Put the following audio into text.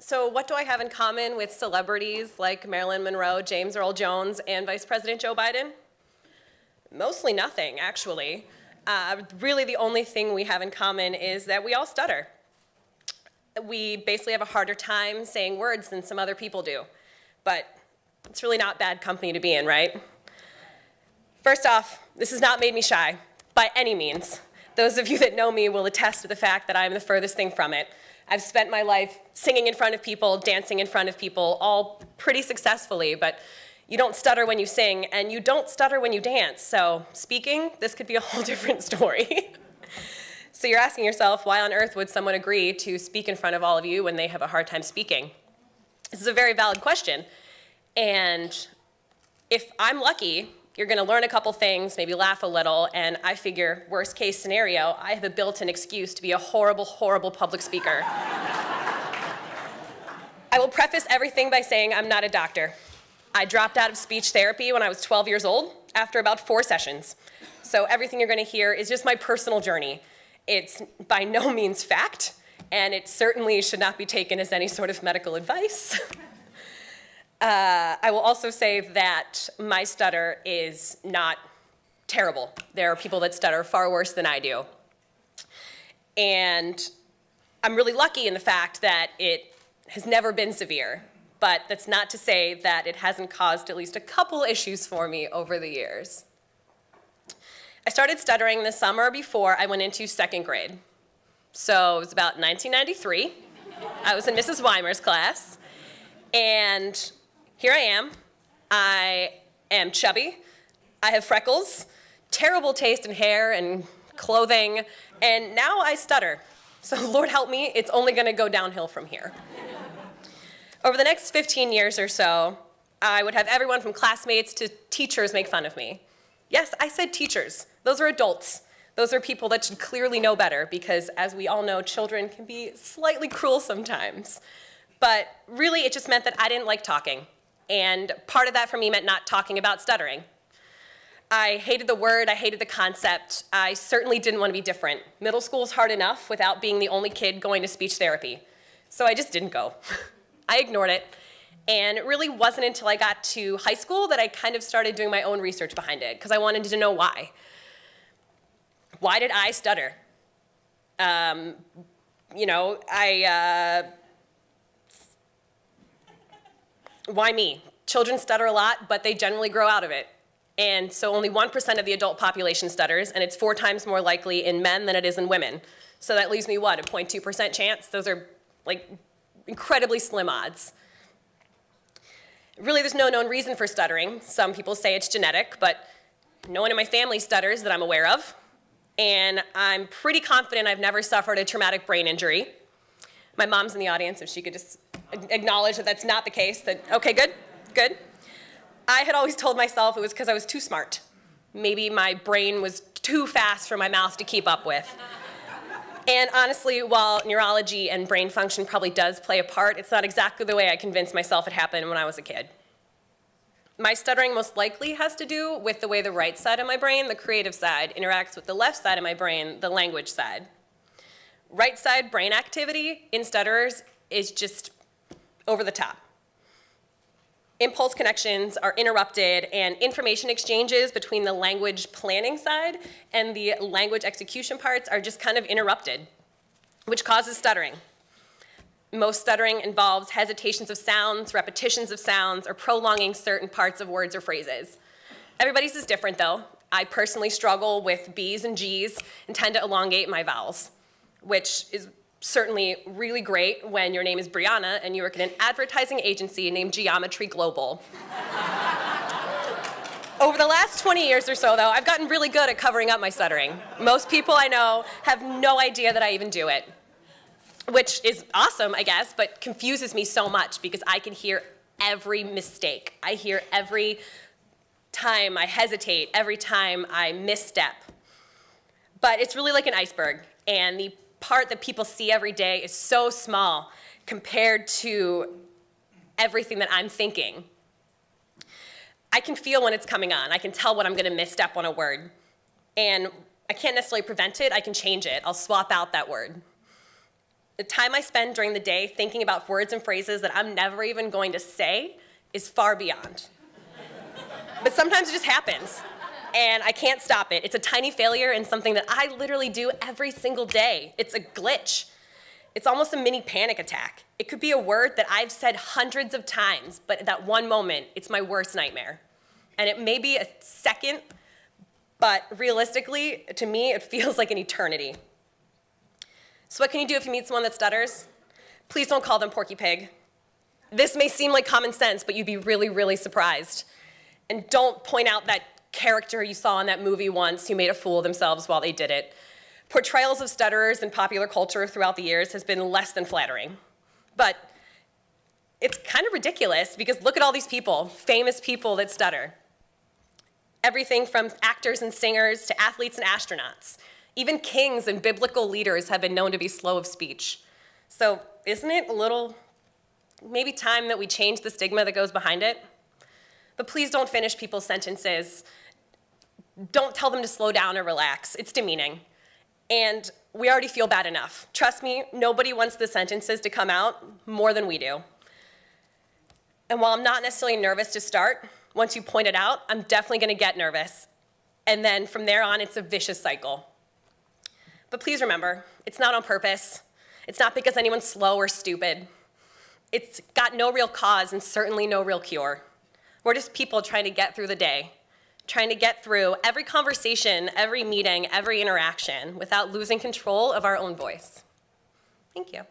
So what do I have in common with celebrities like Marilyn Monroe, James Earl Jones, and Vice President Joe Biden? Mostly nothing, actually. Really the only thing we have in common is that we all stutter. We basically have a harder time saying words than some other people do. But it's really not bad company to be in, right? First off, this has not made me shy, by any means. Those of you that know me will attest to the fact that I'm the furthest thing from it. I've spent my life singing in front of people, dancing in front of people, all pretty successfully, but you don't stutter when you sing, and you don't stutter when you dance. So speaking, this could be a whole different story. So you're asking yourself, why on earth would someone agree to speak in front of all of you when they have a hard time speaking? This is a very valid question. And if I'm lucky, you're going to learn a couple things, maybe laugh a little, and I figure, worst case scenario, I have a built-in excuse to be a horrible, horrible public speaker. I will preface everything by saying I'm not a doctor. I dropped out of speech therapy when I was 12 years old after about 4 sessions. So everything you're going to hear is just my personal journey. It's by no means fact, and it certainly should not be taken as any sort of medical advice. I will also say that my stutter is not terrible. There are people that stutter far worse than I do. And I'm really lucky in the fact that it has never been severe, but that's not to say that it hasn't caused at least a couple issues for me over the years. I started stuttering the summer before I went into 2nd grade. So it was about 1993. I was in Mrs. Weimer's class, and here I am. I am chubby. I have freckles, terrible taste in hair and clothing, and now I stutter. So Lord help me, it's only going to go downhill from here. Over the next 15 years or so, I would have everyone from classmates to teachers make fun of me. Yes, I said teachers. Those are adults. Those are people that should clearly know better because, as we all know, children can be slightly cruel sometimes. But really, it just meant that I didn't like talking. And part of that for me meant not talking about stuttering. I hated the word, I hated the concept. I certainly didn't want to be different. Middle school's hard enough without being the only kid going to speech therapy. So I just didn't go. I ignored it. And it really wasn't until I got to high school that I kind of started doing my own research behind it, because I wanted to know why. Why did I stutter? Why me? Children stutter a lot, but they generally grow out of it. And so only 1% of the adult population stutters, and it's 4 times more likely in men than it is in women. So that leaves me, what, a 0.2% chance? Those are, like, incredibly slim odds. Really, there's no known reason for stuttering. Some people say it's genetic, but no one in my family stutters that I'm aware of. And I'm pretty confident I've never suffered a traumatic brain injury. My mom's in the audience, if she could just acknowledge that that's not the case, that, okay, good, good. I had always told myself it was because I was too smart. Maybe my brain was too fast for my mouth to keep up with. And honestly, while neurology and brain function probably does play a part, it's not exactly the way I convinced myself it happened when I was a kid. My stuttering most likely has to do with the way the right side of my brain, the creative side, interacts with the left side of my brain, the language side. Right side brain activity in stutterers is just over the top. Impulse connections are interrupted, and information exchanges between the language planning side and the language execution parts are just kind of interrupted, which causes stuttering. Most stuttering involves hesitations of sounds, repetitions of sounds, or prolonging certain parts of words or phrases. Everybody's is different, though. I personally struggle with B's and G's and tend to elongate my vowels, which is certainly really great when your name is Brianna and you work in an advertising agency named Geometry Global. Over the last 20 years or so, though, I've gotten really good at covering up my stuttering. Most people I know have no idea that I even do it, which is awesome, I guess, but confuses me so much because I can hear every mistake. I hear every time I hesitate, every time I misstep. But it's really like an iceberg, and the part that people see every day is so small compared to everything that I'm thinking. I can feel when it's coming on. I can tell when I'm going to misstep on a word. And I can't necessarily prevent it. I can change it. I'll swap out that word. The time I spend during the day thinking about words and phrases that I'm never even going to say is far beyond. But sometimes it just happens, and I can't stop it. It's a tiny failure and something that I literally do every single day. It's a glitch. It's almost a mini panic attack. It could be a word that I've said hundreds of times, but at that one moment, it's my worst nightmare. And it may be a second, but realistically, to me, it feels like an eternity. So what can you do if you meet someone that stutters? Please don't call them Porky Pig. This may seem like common sense, but you'd be really, really surprised. And don't point out that character you saw in that movie once who made a fool of themselves while they did it. Portrayals of stutterers in popular culture throughout the years has been less than flattering. But it's kind of ridiculous because look at all these people, famous people that stutter. Everything from actors and singers to athletes and astronauts. Even kings and biblical leaders have been known to be slow of speech. So isn't it a little, maybe time that we change the stigma that goes behind it? But please don't finish people's sentences. Don't tell them to slow down or relax. It's demeaning. And we already feel bad enough. Trust me, nobody wants the sentences to come out more than we do. And while I'm not necessarily nervous to start, once you point it out, I'm definitely gonna get nervous. And then from there on, it's a vicious cycle. But please remember, it's not on purpose. It's not because anyone's slow or stupid. It's got no real cause and certainly no real cure. We're just people trying to get through the day, trying to get through every conversation, every meeting, every interaction without losing control of our own voice. Thank you.